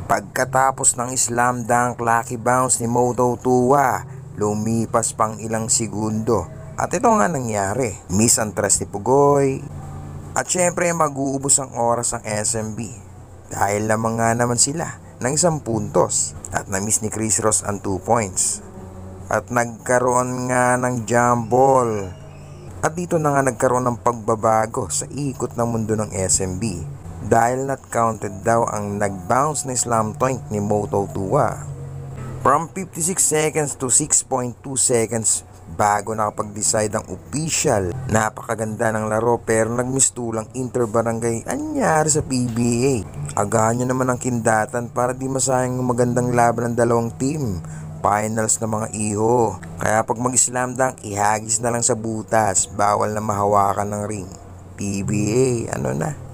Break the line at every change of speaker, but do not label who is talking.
Pagkatapos ng slam dunk lucky bounce ni Moto Tua, lumipas pang ilang segundo. At ito nga nangyari, miss ang tres ni Pugoy. At syempre mag-uubos ang oras ang SMB. Dahil lamang nga naman sila ng 1 puntos at na-miss ni Chris Ross ang 2 points. At nagkaroon nga ng jump ball. At dito na nga nagkaroon ng pagbabago sa ikot ng mundo ng SMB. Dahil not counted daw ang nag-bounce na slam dunk ni Moto Tua. From 56 seconds to 6.2 seconds bago nakapag-decide ang official. Napakaganda ng laro pero nagmistulang interbarangay anyari sa PBA. Agahan nyo naman ang kindatan para di masayang yung magandang laban ng dalawang team. Finals na mga iho. Kaya pag mag-slam dunk, ihagis na lang sa butas. Bawal na mahawakan ng ring. PBA, ano na?